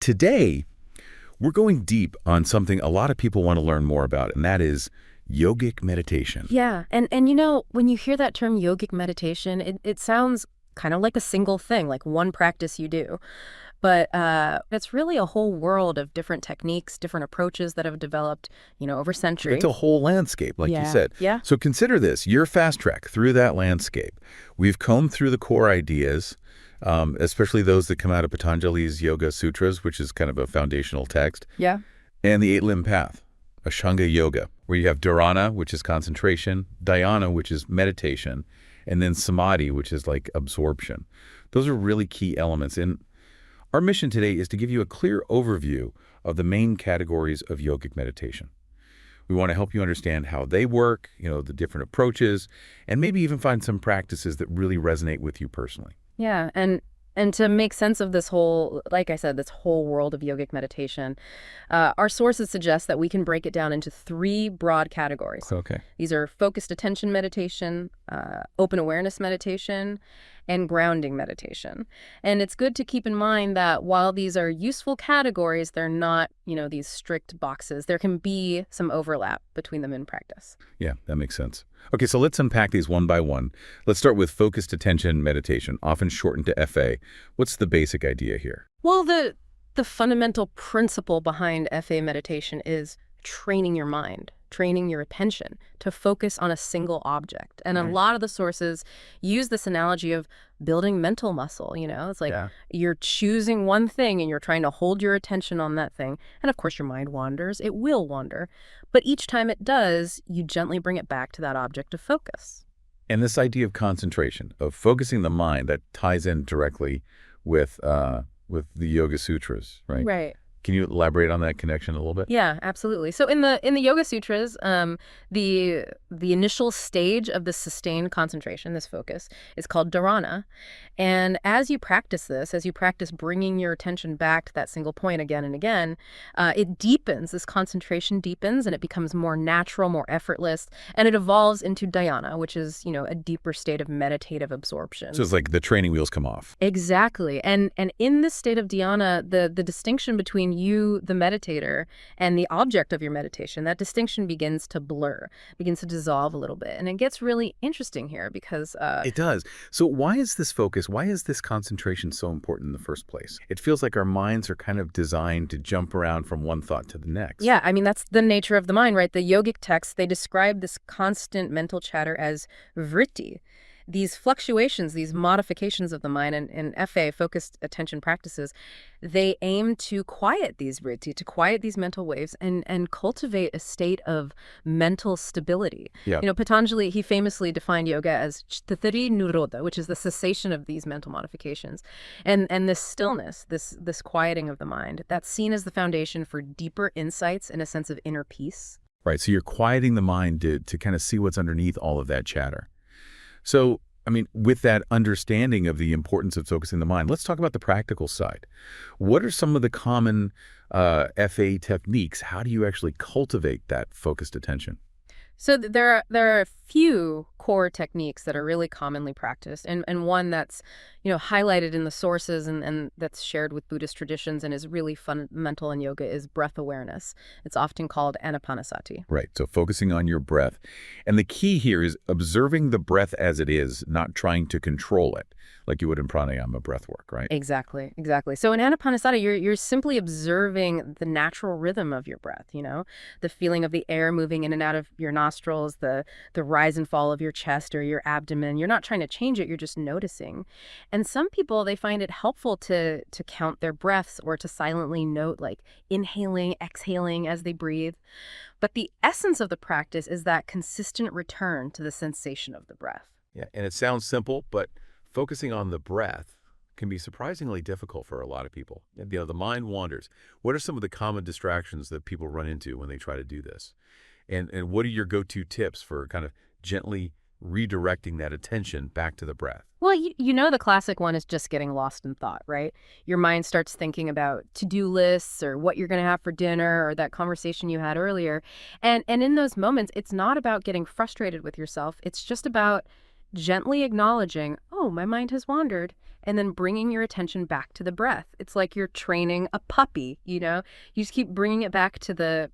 Today, we're going deep on something a lot of people want to learn more about, and that is yogic meditation. Yeah, and when you hear that term yogic meditation, it sounds kind of like a single thing, like one practice you do. But it's really a whole world of different techniques, different approaches that have developed, over It's a centuries. whole landscape, like you Yeah. said. Yeah. So consider this, your fast track through that landscape. We've combed through the core ideas, especially those that come out of Patanjali's Yoga Sutras, which is kind of a foundational text, Yeah. and the eight-limb path, Ashtanga Yoga, where you have dharana, which is concentration, dhyana, which is meditation, and then samadhi, which is like absorption. Those are really key elements. And our mission today is to give you a clear overview of the main categories of yogic meditation. We want to help you understand how they work, the different approaches, and maybe even find some practices that really resonate with you personally. Yeah, and to make sense of this whole, like I said, this whole world of yogic meditation, our sources suggest that we can break it down into three broad categories. Okay. These are focused attention meditation, open awareness meditation, and grounding meditation. And it's good to keep in mind that while these are useful categories, they're not, these strict boxes. There can be some overlap between them in practice. Yeah, that makes sense. Okay, so let's unpack these one by one. Let's start with focused attention meditation, often shortened to FA. What's the basic idea here? Well, the fundamental principle behind FA meditation is training your mind, training your attention to focus on a single object. And a lot of the sources use this analogy of building mental muscle, It's like you're choosing one thing and you're trying to hold your attention on that thing. And of course your mind wanders. It will wander. But each time it does, you gently bring it back to that object of focus. And this idea of concentration, of focusing the mind, that ties in directly with the Yoga Sutras, right? Right. Can you elaborate on that connection a little bit? Yeah, absolutely. So in the Yoga Sutras, the initial stage of this sustained concentration, this focus, is called dharana. And as you practice this, as you practice bringing your attention back to that single point again and again, it deepens. This concentration deepens, and it becomes more natural, more effortless, and it evolves into dhyana, which is a deeper state of meditative absorption. So it's like the training wheels come off. Exactly. And in this state of dhyana, the distinction between you, the meditator, and the object of your meditation, that distinction begins to blur, begins to dissolve a little bit. And it gets really interesting here because It does. So why is this focus, why is this concentration so important in the first place? It feels like our minds are kind of designed to jump around from one thought to the next. yeah, I mean, that's the nature of the mind, right? The yogic texts, they describe this constant mental chatter as vritti. These fluctuations, these modifications of the mind and FA, focused attention practices, they aim to quiet these vritti, to quiet these mental waves and cultivate a state of mental stability. Yeah. Patanjali, he famously defined yoga as chittati nirodha, which is the cessation of these mental modifications. And this stillness, this quieting of the mind, that's seen as the foundation for deeper insights and a sense of inner peace. Right. So you're quieting the mind to kind of see what's underneath all of that chatter. So, I mean, with that understanding of the importance of focusing the mind, let's talk about the practical side. What are some of the common FA techniques? How do you actually cultivate that focused attention? So there are a few core techniques that are really commonly practiced, and one that's highlighted in the sources and that's shared with Buddhist traditions and is really fundamental in yoga is breath awareness. It's often called anapanasati. Right. So focusing on your breath. And the key here is observing the breath as it is, not trying to control it, like you would in pranayama breath work, right? Exactly, exactly. So in anapanasati, you're simply observing the natural rhythm of your breath. The feeling of the air moving in and out of your nostrils, the rise and fall of your chest or your abdomen. You're not trying to change it, you're just noticing. And some people, they find it helpful to count their breaths or to silently note like inhaling, exhaling as they breathe. But the essence of the practice is that consistent return to the sensation of the breath. Yeah. And it sounds simple, but focusing on the breath can be surprisingly difficult for a lot of people. The mind wanders. What are some of the common distractions that people run into when they try to do this? And what are your go-to tips for kind of gently redirecting that attention back to the breath? Well, the classic one is just getting lost in thought, right? Your mind starts thinking about to-do lists or what you're going to have for dinner or that conversation you had earlier. And in those moments, it's not about getting frustrated with yourself. It's just about gently acknowledging, oh, my mind has wandered, and then bringing your attention back to the breath. It's like you're training a puppy, you know? You just keep bringing it back to the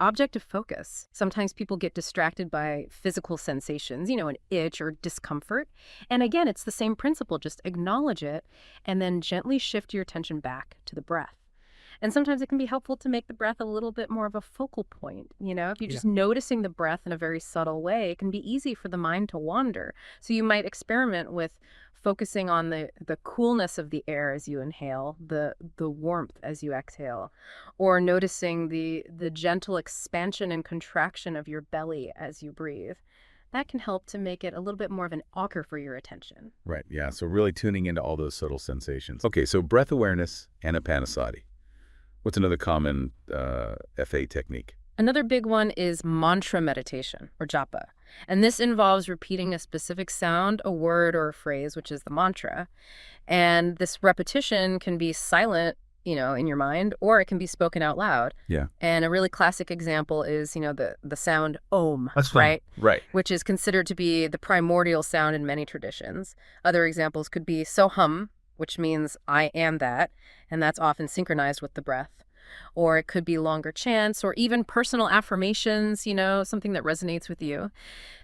object of focus. Sometimes people get distracted by physical sensations, an itch or discomfort. And again, it's the same principle. Just acknowledge it and then gently shift your attention back to the breath. And sometimes it can be helpful to make the breath a little bit more of a focal point. If you're just noticing the breath in a very subtle way, it can be easy for the mind to wander. So you might experiment with focusing on the coolness of the air as you inhale, the warmth as you exhale, or noticing the gentle expansion and contraction of your belly as you breathe. That can help to make it a little bit more of an anchor for your attention. Right, yeah, so really tuning into all those subtle sensations. Okay, so breath awareness, anapanasati. What's another common FA technique? Another big one is mantra meditation, or japa. And this involves repeating a specific sound, a word, or a phrase, which is the mantra. And this repetition can be silent, in your mind, or it can be spoken out loud. Yeah. And a really classic example is, the sound om, That's fun. right? Right. Which is considered to be the primordial sound in many traditions. Other examples could be soham, which means I am that, and that's often synchronized with the breath. Or it could be longer chants or even personal affirmations, something that resonates with you.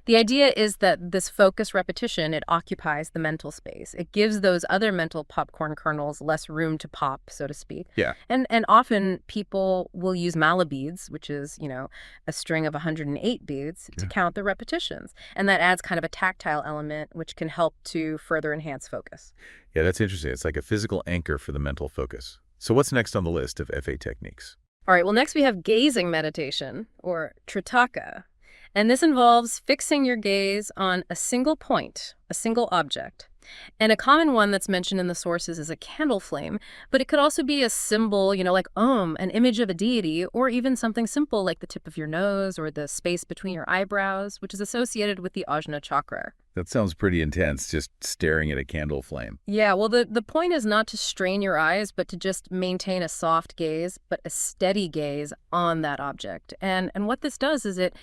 The idea is that this focused repetition, it occupies the mental space. It gives those other mental popcorn kernels less room to pop, so to speak. Yeah. And often people will use mala beads, which is, a string of 108 beads, to count the repetitions. And that adds kind of a tactile element, which can help to further enhance focus. Yeah, that's interesting. It's like a physical anchor for the mental focus. So what's next on the list of FA techniques? All right, well, next we have gazing meditation, or tritaka. And this involves fixing your gaze on a single point, a single object. And a common one that's mentioned in the sources is a candle flame, but it could also be a symbol, like an image of a deity, or even something simple like the tip of your nose or the space between your eyebrows, which is associated with the Ajna chakra. That sounds pretty intense, just staring at a candle flame. Yeah, well, the point is not to strain your eyes, but to just maintain a soft gaze, but a steady gaze on that object. And what this does is it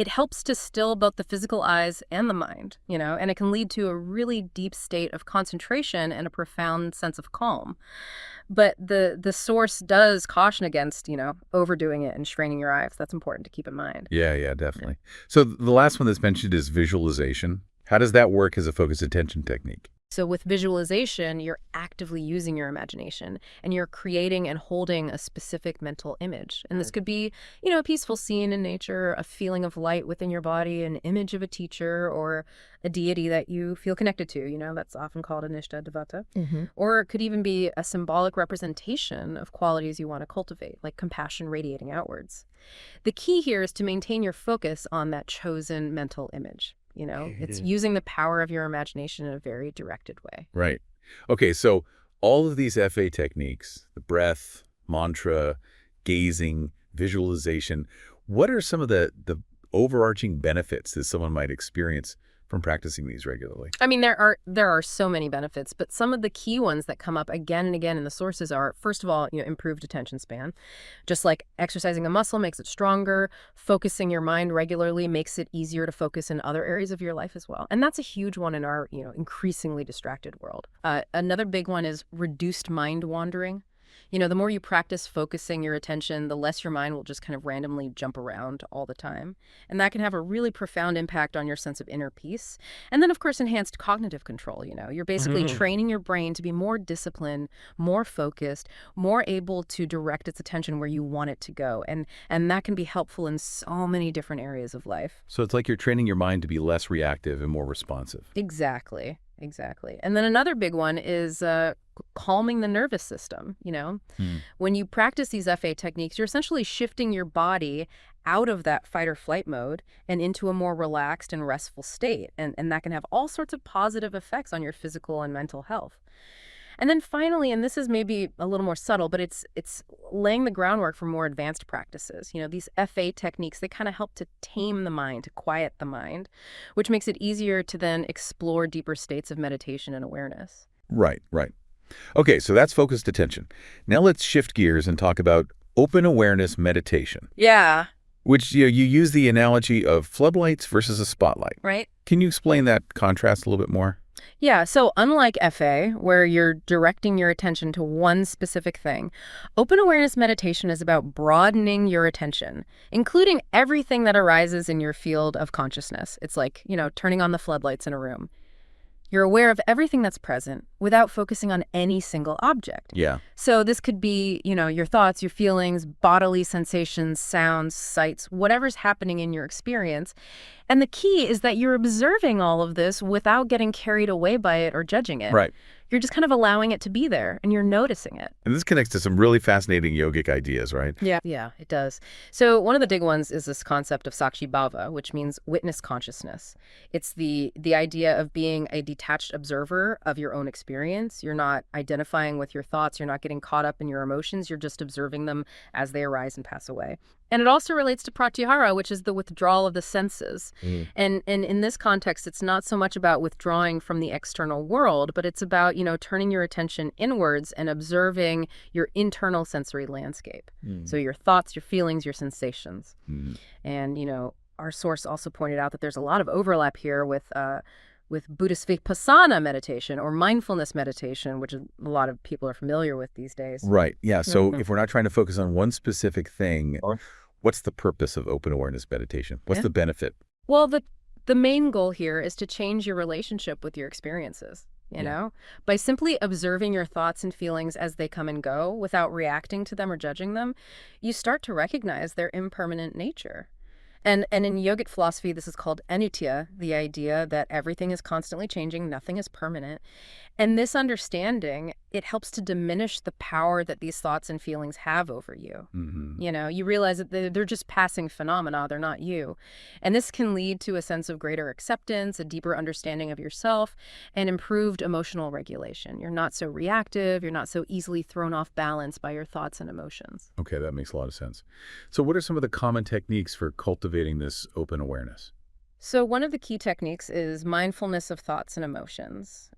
helps to still both the physical eyes and the mind, and it can lead to a really deep state of concentration and a profound sense of calm. But the source does caution against, overdoing it and straining your eyes. That's important to keep in mind. Yeah, definitely. So the last one that's mentioned is visualization. How does that work as a focused attention technique? So with visualization, you're actively using your imagination and you're creating and holding a specific mental image. And this could be, a peaceful scene in nature, a feeling of light within your body, an image of a teacher or a deity that you feel connected to. That's often called a Nishtha Devata. Mm-hmm. Or it could even be a symbolic representation of qualities you want to cultivate, like compassion radiating outwards. The key here is to maintain your focus on that chosen mental image. It's using the power of your imagination in a very directed way. Right. Okay, so all of these FA techniques, the breath, mantra, gazing, visualization, what are some of the overarching benefits that someone might experience from practicing these regularly? I mean, there are so many benefits, but some of the key ones that come up again and again in the sources are, first of all, improved attention span. Just like exercising a muscle makes it stronger, focusing your mind regularly makes it easier to focus in other areas of your life as well. And that's a huge one in our, increasingly distracted world. Another big one is reduced mind wandering. The more you practice focusing your attention, the less your mind will just kind of randomly jump around all the time. And that can have a really profound impact on your sense of inner peace. And then, of course, enhanced cognitive control. You're basically training your brain to be more disciplined, more focused, more able to direct its attention where you want it to go. And that can be helpful in so many different areas of life. So it's like you're training your mind to be less reactive and more responsive. Exactly. And then another big one is calming the nervous system. When you practice these FA techniques, you're essentially shifting your body out of that fight or flight mode and into a more relaxed and restful state. And that can have all sorts of positive effects on your physical and mental health. And then finally, and this is maybe a little more subtle, but it's laying the groundwork for more advanced practices. These FA techniques, they kind of help to tame the mind, to quiet the mind, which makes it easier to then explore deeper states of meditation and awareness. Right. Okay, so that's focused attention. Now let's shift gears and talk about open awareness meditation. Yeah. Which you use the analogy of floodlights versus a spotlight. Right. Can you explain that contrast a little bit more? Yeah, so unlike FA, where you're directing your attention to one specific thing, open awareness meditation is about broadening your attention, including everything that arises in your field of consciousness. It's like, turning on the floodlights in a room. You're aware of everything that's present without focusing on any single object. Yeah. So this could be, your thoughts, your feelings, bodily sensations, sounds, sights, whatever's happening in your experience. And the key is that you're observing all of this without getting carried away by it or judging it. Right. You're just kind of allowing it to be there, and you're noticing it. And this connects to some really fascinating yogic ideas, right? Yeah, it does. So one of the big ones is this concept of Sakshi Bhava, which means witness consciousness. It's the idea of being a detached observer of your own experience. You're not identifying with your thoughts. You're not getting caught up in your emotions. You're just observing them as they arise and pass away. And it also relates to pratyahara, which is the withdrawal of the senses. And in this context, it's not so much about withdrawing from the external world, but it's about, turning your attention inwards and observing your internal sensory landscape. So your thoughts, your feelings, your sensations. And, our source also pointed out that there's a lot of overlap here with Buddhist Vipassana meditation or mindfulness meditation, which a lot of people are familiar with these days. Right. Yeah. So if we're not trying to focus on one specific thing, what's the purpose of open awareness meditation? What's the benefit? Well, the main goal here is to change your relationship with your experiences, you know? By simply observing your thoughts and feelings as they come and go without reacting to them or judging them, you start to recognize their impermanent nature. And in yogic philosophy, this is called anitya, the idea that everything is constantly changing, nothing is permanent. And this understanding, it helps to diminish the power that these thoughts and feelings have over you. You realize that they're just passing phenomena, they're not you. And this can lead to a sense of greater acceptance, a deeper understanding of yourself, and improved emotional regulation. You're not so reactive, you're not so easily thrown off balance by your thoughts and emotions. Okay, that makes a lot of sense. So what are some of the common techniques for cultivating this open awareness? So one of the key techniques is mindfulness of thoughts and emotions.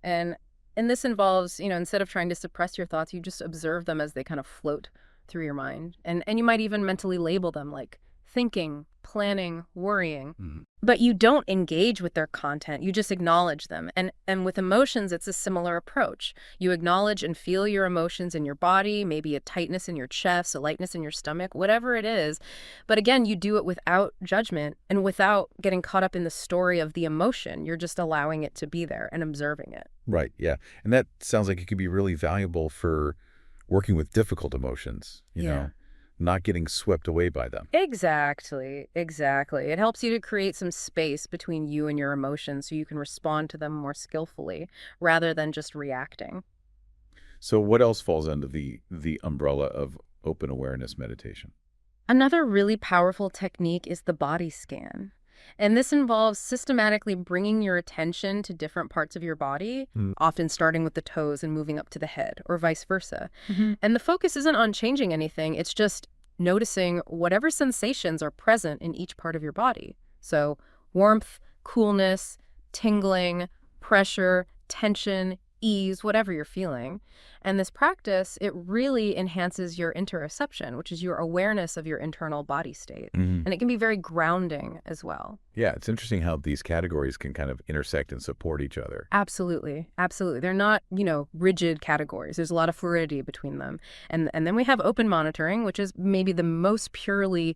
And this involves, instead of trying to suppress your thoughts, you just observe them as they kind of float through your mind. And you might even mentally label them like thinking, planning, worrying. But you don't engage with their content. You just acknowledge them. And with emotions, it's a similar approach. You acknowledge and feel your emotions in your body, maybe a tightness in your chest, a lightness in your stomach, whatever it is. But again, you do it without judgment and without getting caught up in the story of the emotion. You're just allowing it to be there and observing it. Right, yeah. And that sounds like it could be really valuable for working with difficult emotions, you know, not getting swept away by them. Exactly. It helps you to create some space between you and your emotions so you can respond to them more skillfully rather than just reacting. So what else falls under the umbrella of open awareness meditation? Another really powerful technique is the body scan. And this involves systematically bringing your attention to different parts of your body, often starting with the toes and moving up to the head, or vice versa. And the focus isn't on changing anything, it's just noticing whatever sensations are present in each part of your body. So warmth, coolness, tingling, pressure, tension, ease, whatever you're feeling. And this practice, it really enhances your interoception, which is your awareness of your internal body state. And it can be very grounding as well. Yeah, it's interesting how these categories can kind of intersect and support each other. Absolutely. They're not, rigid categories. There's a lot of fluidity between them. And then we have open monitoring, which is maybe the most purely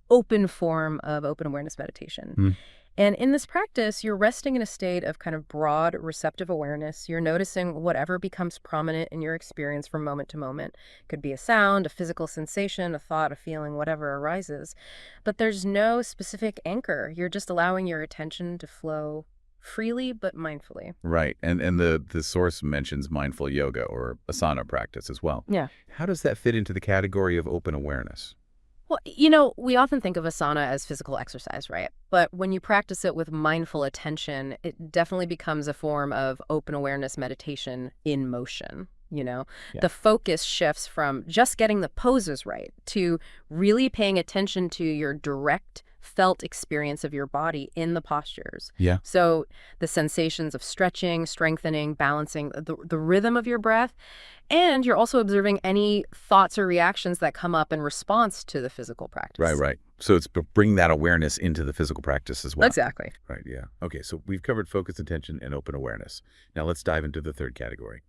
open form of open awareness meditation. And in this practice, you're resting in a state of kind of broad receptive awareness. You're noticing whatever becomes prominent in your experience from moment to moment. It could be a sound, a physical sensation, a thought, a feeling, whatever arises. But there's no specific anchor. You're just allowing your attention to flow freely but mindfully. Right. And the source mentions mindful yoga or asana practice as well. Yeah. How does that fit into the category of open awareness? Well, we often think of asana as physical exercise, right? But when you practice it with mindful attention, it definitely becomes a form of open awareness meditation in motion. The focus shifts from just getting the poses right to really paying attention to your direct felt experience of your body in the postures. Yeah. So the sensations of stretching, strengthening, balancing, the rhythm of your breath, and you're also observing any thoughts or reactions that come up in response to the physical practice. Right. So it's bring that awareness into the physical practice as well. Exactly. Right, yeah. Okay, so we've covered focused attention and open awareness. Now let's dive into the third category,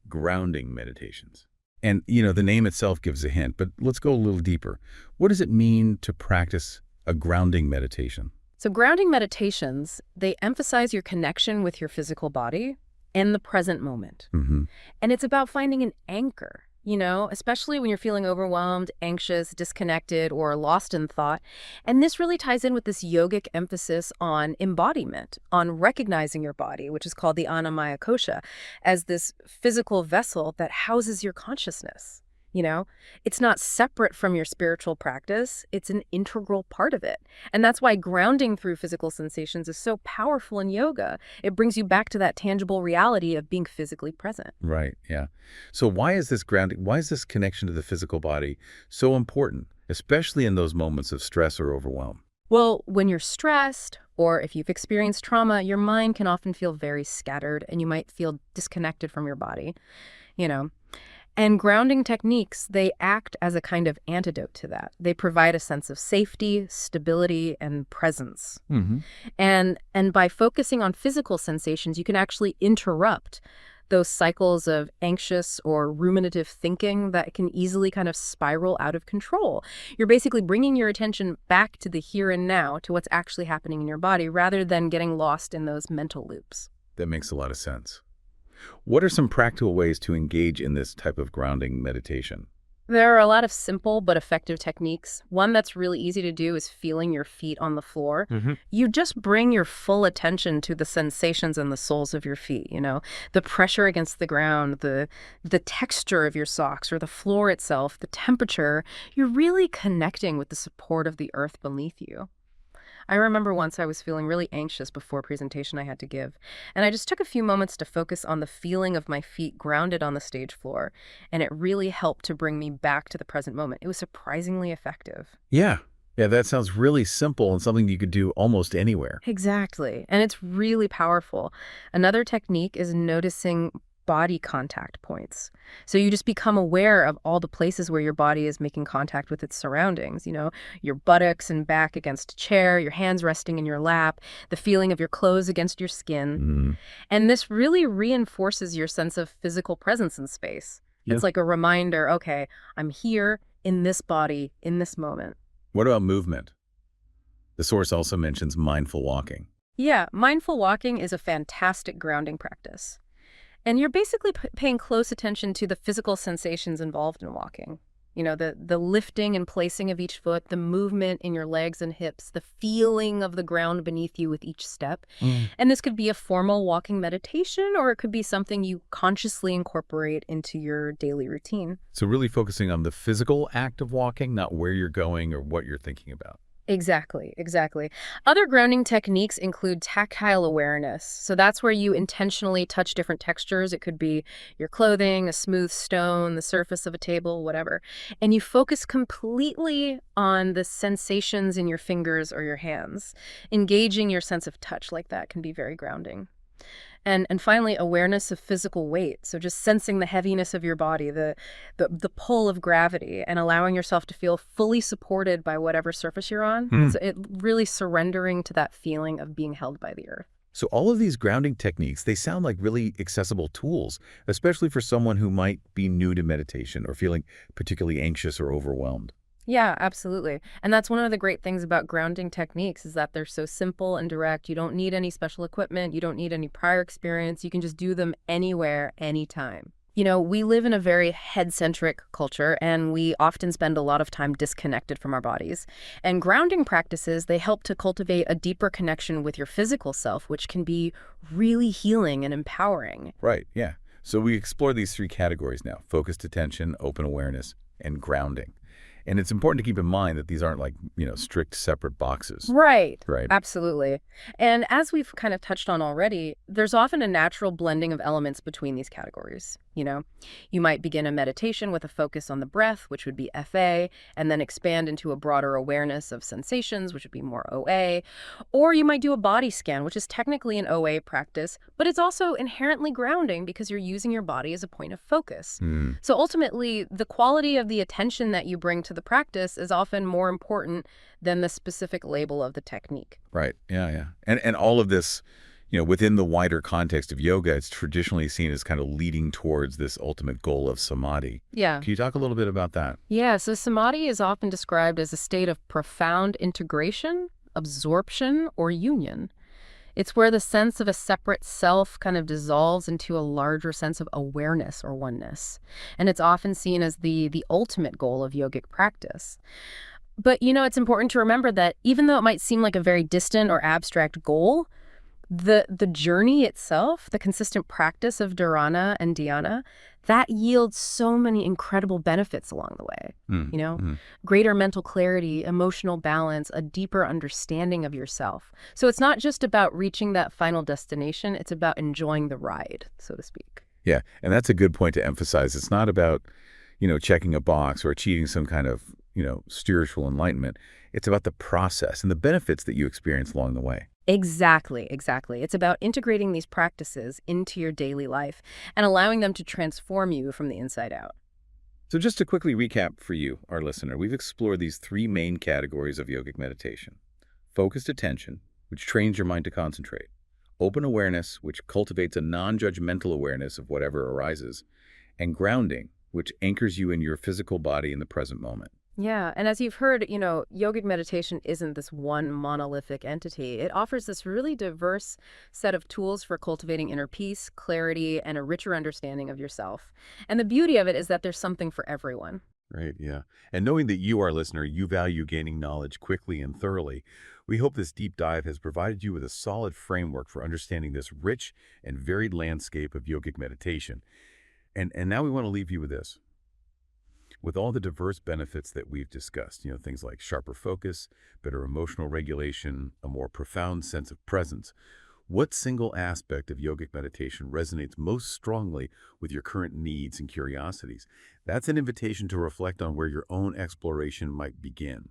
grounding meditations. And, the name itself gives a hint, but let's go a little deeper. What does it mean to practice a grounding meditation? So grounding meditations, they emphasize your connection with your physical body and the present moment. Mm-hmm. And it's about finding an anchor, especially when you're feeling overwhelmed, anxious, disconnected, or lost in thought. And this really ties in with this yogic emphasis on embodiment, on recognizing your body, which is called the Annamaya Kosha, as this physical vessel that houses your consciousness. It's not separate from your spiritual practice. It's an integral part of it. And that's why grounding through physical sensations is so powerful in yoga. It brings you back to that tangible reality of being physically present. Right, yeah. So why is this grounding, why is this connection to the physical body so important, especially in those moments of stress or overwhelm? Well, when you're stressed, or if you've experienced trauma, your mind can often feel very scattered, and you might feel disconnected from your body, you know. And grounding techniques, they act as a kind of antidote to that. They provide a sense of safety, stability, and presence. Mm-hmm. And by focusing on physical sensations, you can actually interrupt those cycles of anxious or ruminative thinking that can easily kind of spiral out of control. You're basically bringing your attention back to the here and now, to what's actually happening in your body, rather than getting lost in those mental loops. That makes a lot of sense. What are some practical ways to engage in this type of grounding meditation? There are a lot of simple but effective techniques. One that's really easy to do is feeling your feet on the floor. Mm-hmm. You just bring your full attention to the sensations and the soles of your feet, the pressure against the ground, the texture of your socks or the floor itself, the temperature. You're really connecting with the support of the earth beneath you. I remember once I was feeling really anxious before a presentation I had to give, and I just took a few moments to focus on the feeling of my feet grounded on the stage floor, and it really helped to bring me back to the present moment. It was surprisingly effective. Yeah, that sounds really simple and something you could do almost anywhere. Exactly, and it's really powerful. Another technique is noticing body contact points. So you just become aware of all the places where your body is making contact with its surroundings, your buttocks and back against a chair, your hands resting in your lap, the feeling of your clothes against your skin. Mm. And this really reinforces your sense of physical presence in space. Yeah. It's like a reminder, okay, I'm here in this body, in this moment. What about movement? The source also mentions mindful walking. Yeah, mindful walking is a fantastic grounding practice. And you're basically paying close attention to the physical sensations involved in walking. The lifting and placing of each foot, the movement in your legs and hips, the feeling of the ground beneath you with each step. Mm. And this could be a formal walking meditation, or it could be something you consciously incorporate into your daily routine. So really focusing on the physical act of walking, not where you're going or what you're thinking about. Exactly. Other grounding techniques include tactile awareness. So that's where you intentionally touch different textures. It could be your clothing, a smooth stone, the surface of a table, whatever. And you focus completely on the sensations in your fingers or your hands. Engaging your sense of touch like that can be very grounding. And finally, awareness of physical weight. So just sensing the heaviness of your body, the pull of gravity, and allowing yourself to feel fully supported by whatever surface you're on. Mm. It really surrendering to that feeling of being held by the earth. So all of these grounding techniques, they sound like really accessible tools, especially for someone who might be new to meditation or feeling particularly anxious or overwhelmed. Yeah, absolutely. And that's one of the great things about grounding techniques is that they're so simple and direct. You don't need any special equipment. You don't need any prior experience. You can just do them anywhere, anytime. We live in a very head-centric culture, and we often spend a lot of time disconnected from our bodies. And grounding practices, they help to cultivate a deeper connection with your physical self, which can be really healing and empowering. Right, yeah. So we explore these three categories now: focused attention, open awareness, and grounding. And it's important to keep in mind that these aren't like, strict separate boxes. Right. Right. Absolutely. And as we've kind of touched on already, there's often a natural blending of elements between these categories. You might begin a meditation with a focus on the breath, which would be FA, and then expand into a broader awareness of sensations, which would be more OA. Or you might do a body scan, which is technically an OA practice, but it's also inherently grounding because you're using your body as a point of focus. Hmm. So ultimately, the quality of the attention that you bring to the practice is often more important than the specific label of the technique. Right. Yeah, yeah. And all of this, within the wider context of yoga, it's traditionally seen as kind of leading towards this ultimate goal of samadhi. Yeah. Can you talk a little bit about that? Yeah, so samadhi is often described as a state of profound integration, absorption, or union. It's where the sense of a separate self kind of dissolves into a larger sense of awareness or oneness. And it's often seen as the ultimate goal of yogic practice. But, it's important to remember that even though it might seem like a very distant or abstract goal, the journey itself, the consistent practice of dharana and dhyana, that yields so many incredible benefits along the way. Mm. Greater mental clarity, emotional balance, a deeper understanding of yourself. So it's not just about reaching that final destination, it's about enjoying the ride, so to speak. Yeah, and that's a good point to emphasize. It's not about, checking a box or achieving some kind of, spiritual enlightenment. It's about the process and the benefits that you experience along the way. Exactly, exactly. It's about integrating these practices into your daily life and allowing them to transform you from the inside out. So just to quickly recap for you, our listener, we've explored these three main categories of yogic meditation. Focused attention, which trains your mind to concentrate. Open awareness, which cultivates a non-judgmental awareness of whatever arises. And grounding, which anchors you in your physical body in the present moment. Yeah, and as you've heard, yogic meditation isn't this one monolithic entity. It offers this really diverse set of tools for cultivating inner peace, clarity, and a richer understanding of yourself. And the beauty of it is that there's something for everyone. Right, yeah. And knowing that you, our listener, you value gaining knowledge quickly and thoroughly, we hope this deep dive has provided you with a solid framework for understanding this rich and varied landscape of yogic meditation. And now we want to leave you with this. With all the diverse benefits that we've discussed, things like sharper focus, better emotional regulation, a more profound sense of presence, what single aspect of yogic meditation resonates most strongly with your current needs and curiosities? That's an invitation to reflect on where your own exploration might begin.